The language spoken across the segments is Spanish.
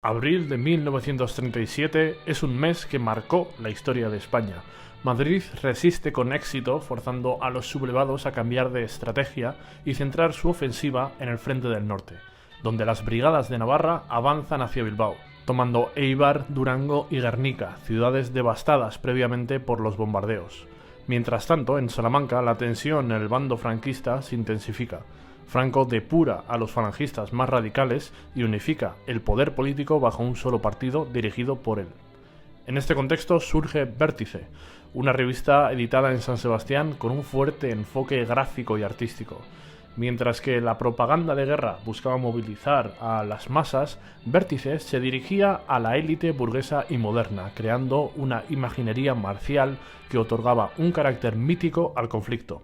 Abril de 1937 es un mes que marcó la historia de España. Madrid resiste con éxito, forzando a los sublevados a cambiar de estrategia y centrar su ofensiva en el frente del norte, donde las brigadas de Navarra avanzan hacia Bilbao, tomando Eibar, Durango y Guernica, ciudades devastadas previamente por los bombardeos. Mientras tanto, en Salamanca la tensión en el bando franquista se intensifica. Franco depura a los falangistas más radicales y unifica el poder político bajo un solo partido dirigido por él. En este contexto surge Vértice, una revista editada en San Sebastián con un fuerte enfoque gráfico y artístico. Mientras que la propaganda de guerra buscaba movilizar a las masas, Vértice se dirigía a la élite burguesa y moderna, creando una imaginería marcial que otorgaba un carácter mítico al conflicto.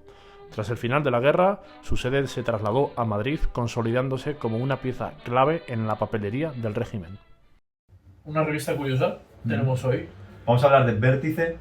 Tras el final de la guerra, su sede se trasladó a Madrid, consolidándose como una pieza clave en la papelería del régimen. Una revista curiosa tenemos hoy. Vamos a hablar de Vértice,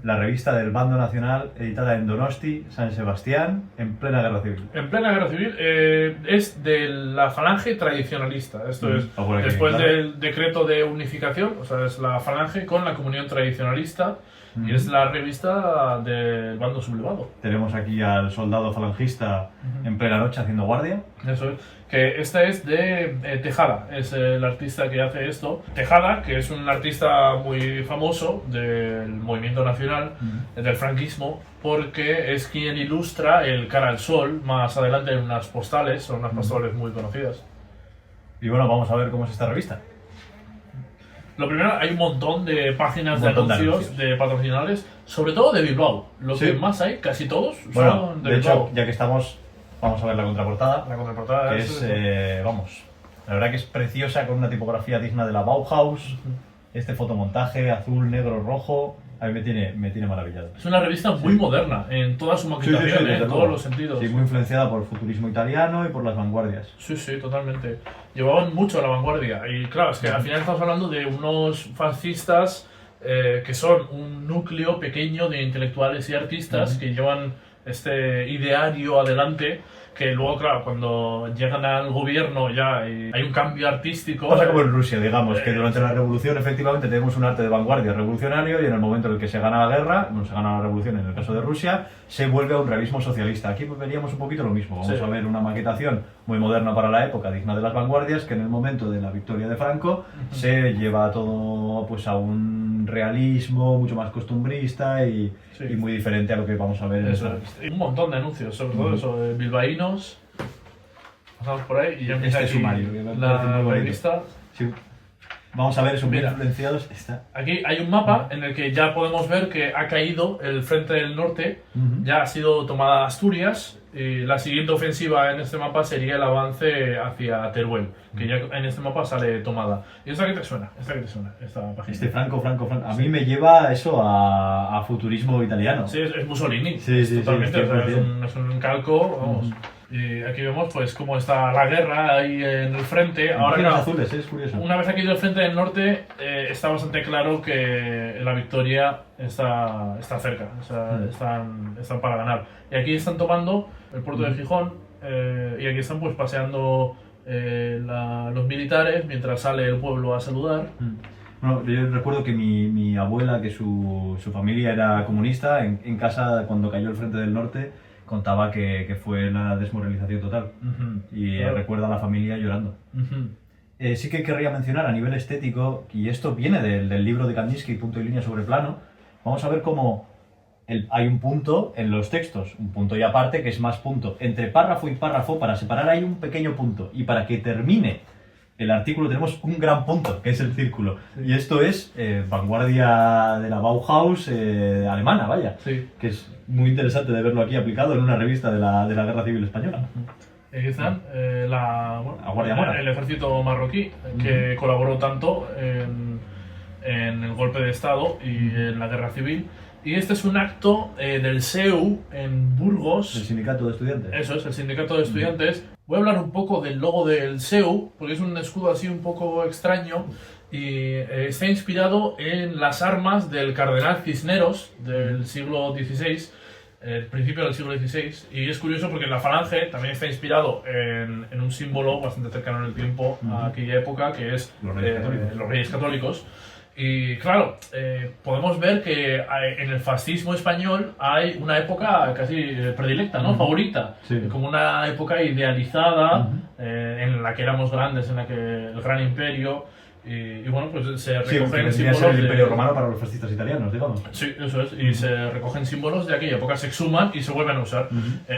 la revista del bando nacional, editada en Donosti, San Sebastián, en plena guerra civil. En plena guerra civil es de la falange tradicionalista. Esto es después claro, del decreto de unificación, o sea, es la falange con la comunión tradicionalista. Y es la revista del bando sublevado. Tenemos aquí al soldado falangista en plena noche haciendo guardia. Eso es. Que esta es de Tejada, es el artista que hace esto. Tejada, que es un artista muy famoso del movimiento nacional, del franquismo, porque es quien ilustra el Cara al Sol más adelante en unas postales, son unas postales muy conocidas. Y bueno, vamos a ver cómo es esta revista. Lo primero, hay un montón de páginas de anuncios de patrocinadores, sobre todo de Bilbao. Lo que más hay, casi todos, son de Bilbao. Hecho, ya que estamos, vamos a ver la contraportada. La contraportada que es, vamos, la verdad que es preciosa, con una tipografía digna de la Bauhaus. Este fotomontaje azul, negro, rojo, a mí me tiene maravillado. Es una revista muy moderna en toda su maquetación, en todos los sentidos. Sí, muy influenciada por el futurismo italiano y por las vanguardias. Sí, totalmente. Llevaban mucho a la vanguardia. Y claro, es que al final estamos hablando de unos fascistas que son un núcleo pequeño de intelectuales y artistas que llevan este ideario adelante, que luego, claro, cuando llegan al gobierno ya hay un cambio artístico. Pasa como en Rusia, digamos, que durante la revolución efectivamente tenemos un arte de vanguardia revolucionario y en el momento en el que se gana la guerra, no se gana la revolución en el caso de Rusia, se vuelve a un realismo socialista. Aquí veríamos un poquito lo mismo. Vamos a ver una maquetación muy moderna para la época, digna de las vanguardias, que en el momento de la victoria de Franco se lleva todo pues a un realismo mucho más costumbrista y muy diferente a lo que vamos a ver en esta revista. Un montón de anuncios, sobre todo eso de bilbaínos. Pasamos por ahí y ya empieza aquí sumario, la revista. Sí. Vamos a ver eso, muy influenciados. Aquí hay un mapa en el que ya podemos ver que ha caído el frente del norte, ya ha sido tomada Asturias, y la siguiente ofensiva en este mapa sería el avance hacia Teruel, que ya en este mapa sale tomada. ¿Y esta qué te suena? Esta página. Franco. A mí me lleva eso a futurismo italiano. Sí, es Mussolini. Sí, totalmente. Es un calco, vamos. Y aquí vemos pues cómo está la guerra ahí en el frente. Ahora azules, es curioso. Una vez aquí del frente del norte está bastante claro que la victoria está cerca, o sea, están para ganar. Y aquí están tomando el puerto de Gijón y aquí están pues paseando los militares mientras sale el pueblo a saludar. Bueno, yo recuerdo que mi abuela, que su familia era comunista, en casa cuando cayó el frente del norte contaba que fue una desmoralización total y recuerda a la familia llorando. Sí que querría mencionar a nivel estético, y esto viene del libro de Kandinsky, Punto y línea sobre plano, vamos a ver cómo hay un punto en los textos, un punto y aparte que es más punto. Entre párrafo y párrafo, para separar hay un pequeño punto, y para que termine el artículo tenemos un gran punto, que es el círculo. Y esto es vanguardia de la Bauhaus alemana, vaya. Que es muy interesante de verlo aquí aplicado en una revista de la Guerra Civil Española. Aquí están la Guardia Mora, el ejército marroquí, que colaboró tanto en el golpe de Estado y en la Guerra Civil. Y este es un acto del SEU en Burgos. El sindicato de estudiantes. Eso es, el sindicato de estudiantes. Voy a hablar un poco del logo del SEU, porque es un escudo así un poco extraño y está inspirado en las armas del cardenal Cisneros del siglo XVI, el principio del siglo XVI, y es curioso porque la falange también está inspirado en un símbolo bastante cercano en el tiempo a aquella época, que es los Reyes Católicos. Y claro, podemos ver que en el fascismo español hay una época casi predilecta, ¿no? Favorita, como una época idealizada, en la que éramos grandes, en la que el gran imperio. Y bueno, pues se recogen símbolos el Imperio Romano para los fascistas italianos, digamos. Sí, eso es. Y se recogen símbolos de aquella época, se exhuman y se vuelven a usar.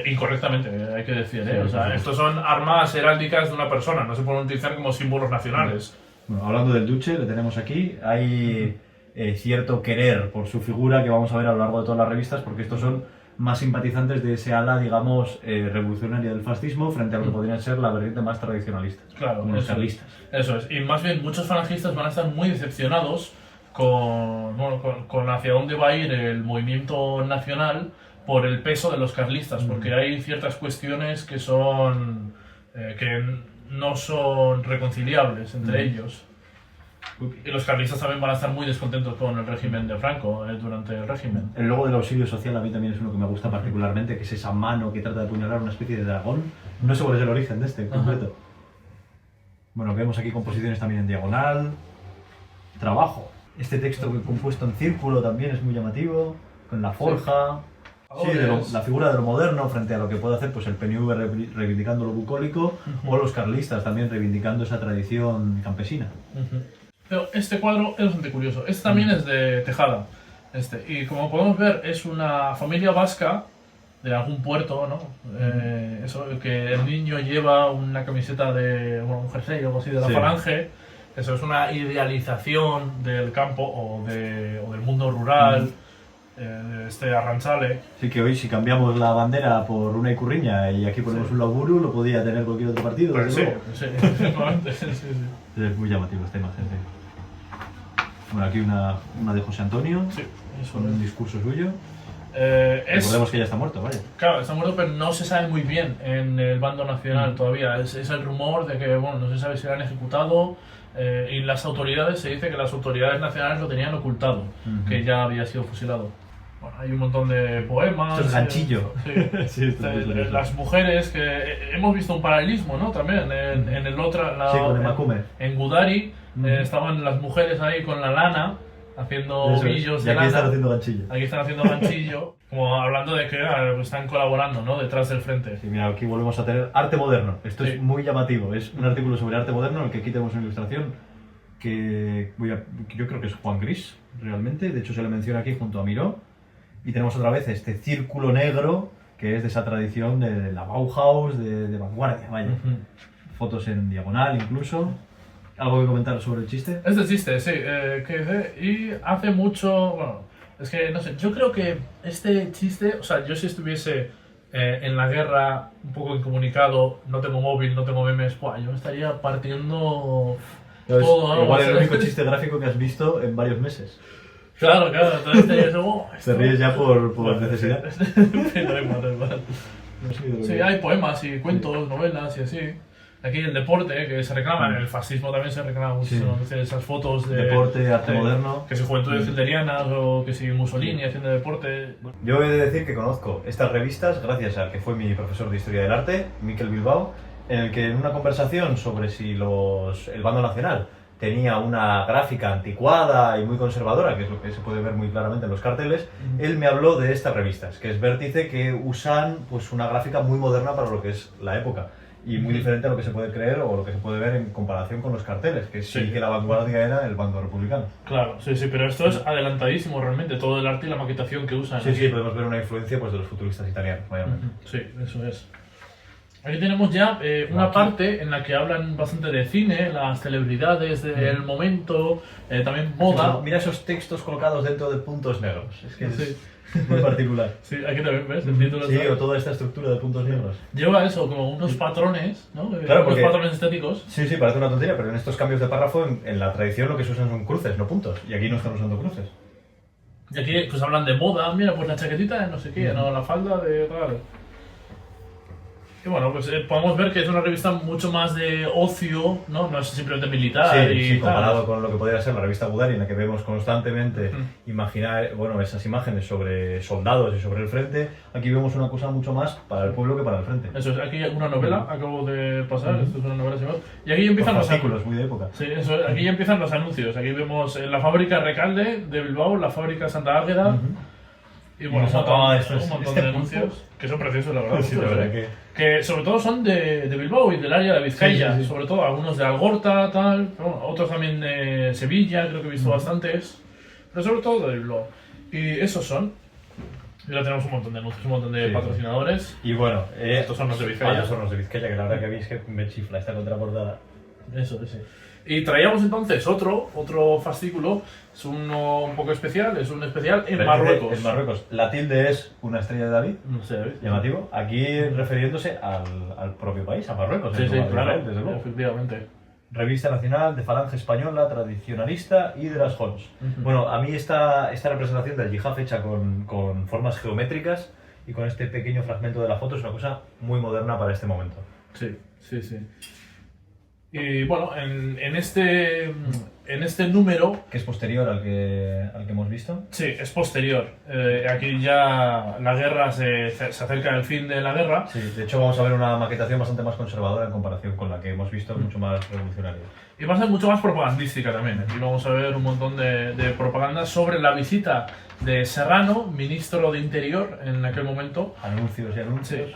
Incorrectamente, hay que decir. O sea, estos son armas heráldicas de una persona, no se pueden utilizar como símbolos nacionales. Bueno, hablando del Duce, le tenemos aquí. Hay cierto querer por su figura que vamos a ver a lo largo de todas las revistas, porque estos son más simpatizantes de ese ala, digamos, revolucionaria del fascismo frente a lo que podrían ser la vertiente más tradicionalista, claro, como los carlistas. Eso es, y más bien muchos falangistas van a estar muy decepcionados con hacia dónde va a ir el movimiento nacional por el peso de los carlistas, porque hay ciertas cuestiones que son que no son reconciliables entre ellos. Y los carlistas también van a estar muy descontentos con el régimen de Franco durante el régimen. El logo del auxilio social a mí también es uno que me gusta particularmente, que es esa mano que trata de apuñalar una especie de dragón. No sé cuál es el origen de este en concreto. Bueno, vemos aquí composiciones también en diagonal. Trabajo. Este texto compuesto en círculo también es muy llamativo, con la forja. Sí, la figura de lo moderno frente a lo que puede hacer pues el PNV reivindicando lo bucólico, o los carlistas también reivindicando esa tradición campesina. Pero este cuadro es bastante curioso. Este también es de Tejada. Y como podemos ver, es una familia vasca de algún puerto, ¿no? Eso, que el niño lleva una camiseta de un jersey o algo así de la falange. Eso es una idealización del campo o del mundo rural. Arranchale. Sí, que hoy si cambiamos la bandera por una icurriña y aquí ponemos un lauburu, lo podía tener cualquier otro partido. Pues sí. Es muy llamativo esta imagen. Bueno, aquí una de José Antonio, con un discurso suyo. Recordemos que ya está muerto, vaya. Claro, está muerto, pero no se sabe muy bien en el bando nacional todavía. Es el rumor de que, bueno, no se sabe si lo han ejecutado. Y las autoridades, se dice que las autoridades nacionales lo tenían ocultado, que ya había sido fusilado. Bueno, hay un montón de poemas. Esto es ganchillo. Las mujeres, que hemos visto un paralelismo, ¿no? También en el otro. Con el Macume. En Gudari estaban las mujeres ahí con la lana haciendo ovillos de lana. Y aquí están haciendo ganchillo. Aquí están haciendo ganchillo, como hablando de que están colaborando, ¿no? Detrás del frente. Sí, mira, aquí volvemos a tener arte moderno. Esto es muy llamativo. Es un artículo sobre arte moderno en el que aquí tenemos una ilustración que yo creo que es Juan Gris, realmente. De hecho, se le menciona aquí junto a Miró. Y tenemos otra vez este círculo negro que es de esa tradición de la Bauhaus, de vanguardia, vaya. Fotos en diagonal incluso. ¿Algo que comentar sobre el chiste? Es del chiste, sí. Y hace mucho... Bueno, es que no sé, yo creo que este chiste... O sea, yo si estuviese en la guerra un poco incomunicado, no tengo móvil, no tengo memes, yo me estaría partiendo todo. Igual es el único chiste gráfico que has visto en varios meses. Claro, entonces te ríes ya por necesidad. Sí, hay poemas y cuentos, novelas y así. Aquí el deporte, que se reclama, en el fascismo también se reclama muchísimo, esas fotos de... Deporte, arte moderno... Que si juventudes hitlerianas o que si Mussolini haciendo deporte... Yo he de decir que conozco estas revistas gracias al que fue mi profesor de Historia del Arte, Miquel Bilbao, en el que en una conversación sobre si el bando nacional tenía una gráfica anticuada y muy conservadora, que es lo que se puede ver muy claramente en los carteles, él me habló de estas revistas, que es Vértice, que usan pues una gráfica muy moderna para lo que es la época. Y muy diferente a lo que se puede creer o lo que se puede ver en comparación con los carteles, que sí que la vanguardia era el bando republicano. Claro, sí, pero esto es adelantadísimo realmente, todo el arte y la maquetación que usan. Sí, podemos ver una influencia pues, de los futuristas italianos, obviamente. Sí, eso es. Aquí tenemos ya una parte en la que hablan bastante de cine, las celebridades del momento, también moda. Mira esos textos colocados dentro de puntos negros, es que es muy particular. Sí, aquí también ves el título. Sí, o toda esta estructura de puntos negros. Lleva eso, como unos patrones, ¿no? Claro, unos patrones estéticos. Sí, parece una tontería, pero en estos cambios de párrafo, en la tradición lo que se usan son cruces, no puntos, y aquí no están usando cruces. Y aquí pues hablan de moda, mira, pues la chaquetita de no sé qué, no, la falda de tal. Y bueno, pues podemos ver que es una revista mucho más de ocio, ¿no? No es simplemente militar Sí, y comparado tal. con lo que podría ser la revista Gudari, en la que vemos constantemente imaginar, bueno, esas imágenes sobre soldados y sobre el frente, aquí vemos una cosa mucho más para el pueblo que para el frente. Eso es, aquí hay una novela, acabo de pasar, esto es una novela sin más. Y aquí empiezan los artículos muy de época. Sí, eso es, aquí ya empiezan los anuncios. Aquí vemos la fábrica Recalde de Bilbao, la fábrica Santa Águeda. Y bueno, un montón de anuncios que son preciosos, la verdad. Sí, la verdad que sobre todo son de Bilbao y del área de Vizcaya, sí. sobre todo algunos de Algorta, tal, pero bueno, otros también de Sevilla, creo que he visto bastantes, pero sobre todo de Bilbao. Y esos son. Y ya tenemos un montón de anuncios, un montón de patrocinadores. Y bueno, estos son los de Vizcaya. Estos son los de Vizcaya, que la verdad que a mí es que me chifla esta contraportada. Eso, sí. Y traíamos entonces otro fascículo, es uno un poco especial, es un especial en Marruecos. En Marruecos. La tilde es una estrella de David, No sé, David. llamativo. Aquí refiriéndose al propio país, a Marruecos. Sí, claro, desde luego. efectivamente. Revista Nacional de Falange Española, Tradicionalista y de las Jons. Bueno, a mí esta representación del yihad hecha con formas geométricas y con este pequeño fragmento de la foto es una cosa muy moderna para este momento. Sí. Y bueno, en este número... Que es posterior al que hemos visto. Sí, es posterior. Aquí ya la guerra se acerca al fin de la guerra. Sí, de hecho vamos a ver una maquetación bastante más conservadora en comparación con la que hemos visto, mucho más revolucionaria. Y va a ser mucho más propagandística también. Aquí vamos a ver un montón de propaganda sobre la visita de Serrano, ministro de Interior en aquel momento. Anuncios y anuncios. Sí,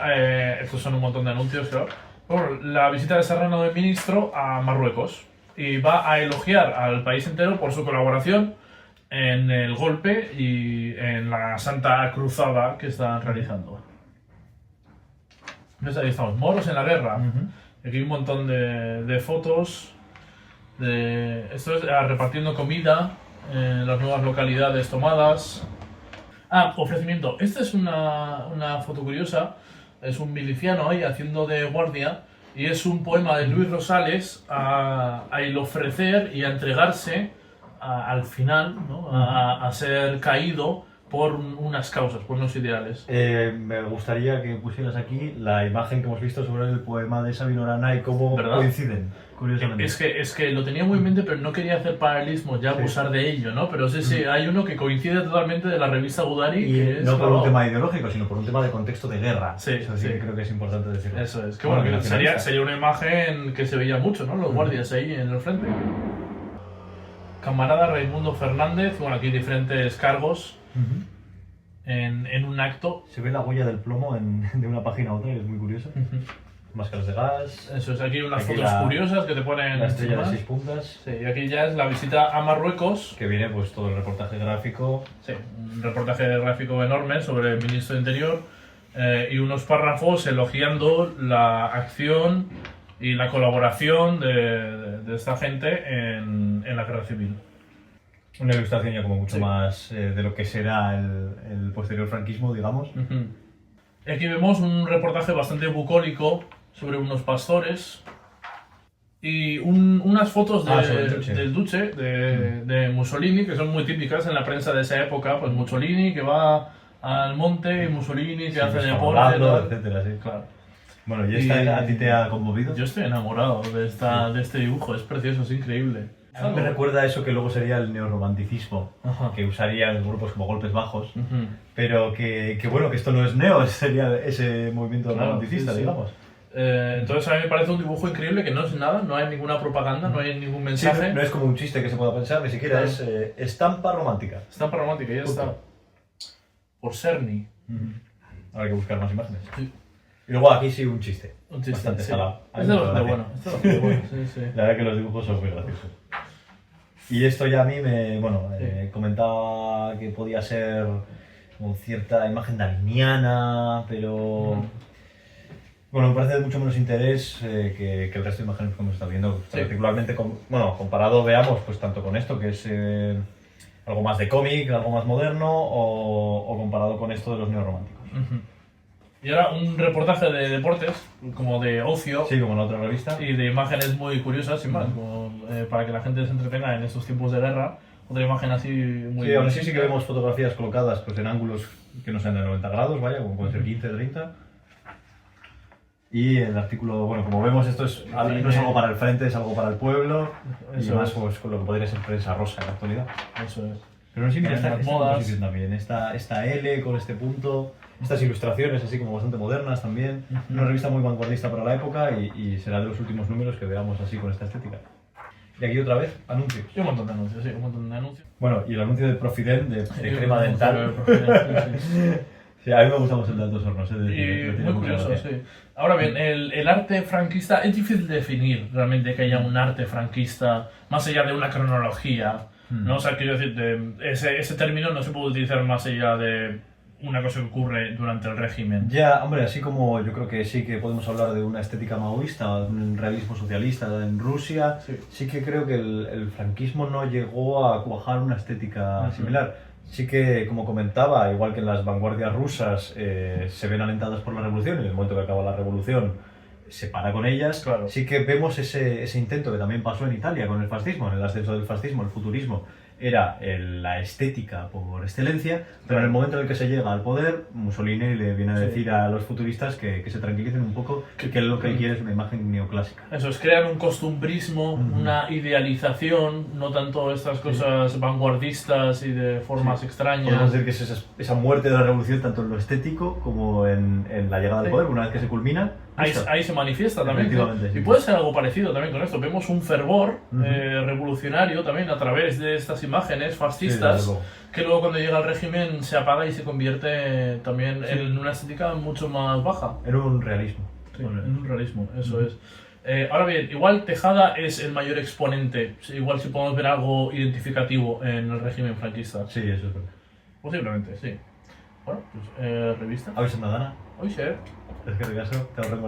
estos son un montón de anuncios, claro. Bueno, la visita de Serrano de ministro a Marruecos. Y va a elogiar al país entero por su colaboración en el golpe y en la Santa Cruzada que están realizando. Entonces ahí estamos, moros en la guerra. Aquí hay un montón de fotos. Esto es repartiendo comida en las nuevas localidades tomadas. Ofrecimiento. Esta es una foto curiosa. Es un miliciano ahí haciendo de guardia. Y es un poema de Luis Rosales a el ofrecer y a entregarse al final, ¿no? a ser caído por unas causas, por unos ideales. Me gustaría que pusieras aquí la imagen que hemos visto sobre el poema de Sabino Arana y cómo coinciden, curiosamente. Es que lo tenía muy en mente, pero no quería hacer paralelismo, ya abusar de ello, ¿no? Pero sí, hay uno que coincide totalmente de la revista Gudari. Y que es no por un tema ideológico, sino por un tema de contexto de guerra. Sí, Eso sí que creo que es importante decirlo. Eso es. Que bueno, que sería una imagen que se veía mucho, ¿no? Los guardias ahí en el frente. Camarada Raimundo Fernández, bueno, aquí diferentes cargos. En un acto. Se ve la huella del plomo de una página a otra, que es muy curioso. Máscaras de gas. Eso es, aquí unas fotos curiosas que te ponen. La estrella de 6 puntas. Sí, y aquí ya es la visita a Marruecos. Que viene pues todo el reportaje gráfico. Sí, un reportaje gráfico enorme sobre el ministro de Interior y unos párrafos elogiando la acción y la colaboración de esta gente en la guerra civil. Una ilustración ya como mucho más de lo que será el posterior franquismo, digamos. Y aquí vemos un reportaje bastante bucólico sobre unos pastores y unas fotos del Duce de Mussolini, que son muy típicas en la prensa de esa época. Pues Mussolini que va al monte y Mussolini que hace deporte, etcétera, sí. Claro. Bueno, ¿y esta a ti te ha conmovido? Yo estoy enamorado de este dibujo, es precioso, es increíble. A mí me recuerda a eso que luego sería el neorromanticismo, que usarían grupos como Golpes Bajos, pero que bueno, que esto no es neo, sería ese movimiento romanticista, digamos. Entonces a mí me parece un dibujo increíble que no es nada, no hay ninguna propaganda, no hay ningún mensaje. Sí, no es como un chiste que se pueda pensar, ni siquiera es estampa romántica. Estampa romántica, ya está. Por Cerny. Habrá que buscar más imágenes. Sí. Y luego aquí sí un chiste. Un chiste, bastante salado. Esto es bastante bueno. La verdad que los dibujos son muy graciosos. Y esto ya a mí comentaba que podía ser con cierta imagen daliniana, pero bueno, me parece de mucho menos interés que el resto de imágenes que hemos estado viendo, particularmente comparado, veamos, pues tanto con esto que es algo más de cómic, algo más moderno, o comparado con esto de los neorrománticos. Y ahora un reportaje de deportes, como de ocio. Sí, como en la otra revista. Y de imágenes muy curiosas, sin más, como, para que la gente se entretenga en estos tiempos de guerra. Otra imagen así muy... Sí, aún así sí que vemos fotografías colocadas pues, en ángulos que no sean de 90 grados, vaya, como puede ser 15, 30. Y el artículo, bueno, como vemos, esto es, no es algo para el frente, es algo para el pueblo. Y más pues, con lo que podría ser prensa rosa en la actualidad. Eso es. Pero no sé, mira, esta modas composición también, esta L con este punto, estas ilustraciones así como bastante modernas también. Una revista muy vanguardista para la época y será de los últimos números que veamos así con esta estética. Y aquí otra vez, anuncios. Y un montón de anuncios, sí, un montón de anuncios. Bueno, y el anuncio de Profiden, de crema dental. Sí, a mí me gusta mucho el de Altos Hornos. Muy curioso, sí. Ahora bien, el arte franquista es difícil de definir realmente que haya un arte franquista más allá de una cronología, ¿no? O sea, quiero decir, ese término no se puede utilizar más allá de una cosa que ocurre durante el régimen. Ya, hombre, así como yo creo que sí que podemos hablar de una estética maoísta, de un realismo socialista en Rusia, sí que creo que el franquismo no llegó a cuajar una estética similar. Sí que, como comentaba, igual que en las vanguardias rusas se ven alentadas por la revolución, y en el momento que acaba la revolución se para con ellas, claro. Sí que vemos ese intento que también pasó en Italia con el fascismo, en el ascenso del fascismo, el futurismo. Era la estética por excelencia, pero en el momento en el que se llega al poder, Mussolini le viene a decir a los futuristas que se tranquilicen un poco, que lo que él quiere es una imagen neoclásica. Eso es, crear un costumbrismo, una idealización, no tanto estas cosas vanguardistas y de formas extrañas. Podemos decir que es esa muerte de la revolución tanto en lo estético como en la llegada al poder, una vez que se culmina. Ahí se manifiesta también. Sí. Y puede ser algo parecido también con esto. Vemos un fervor revolucionario también a través de estas imágenes fascistas, que luego cuando llega el régimen se apaga y se convierte también en una estética mucho más baja. En un realismo. Sí, en un realismo, eso es. Ahora bien, igual Tejada es el mayor exponente. Igual si podemos ver algo identificativo en el régimen franquista. Sí, eso es verdad. Posiblemente, sí. Bueno, pues revista. Hoy se me gana. Hoy sí. Es que el caso te ahorro en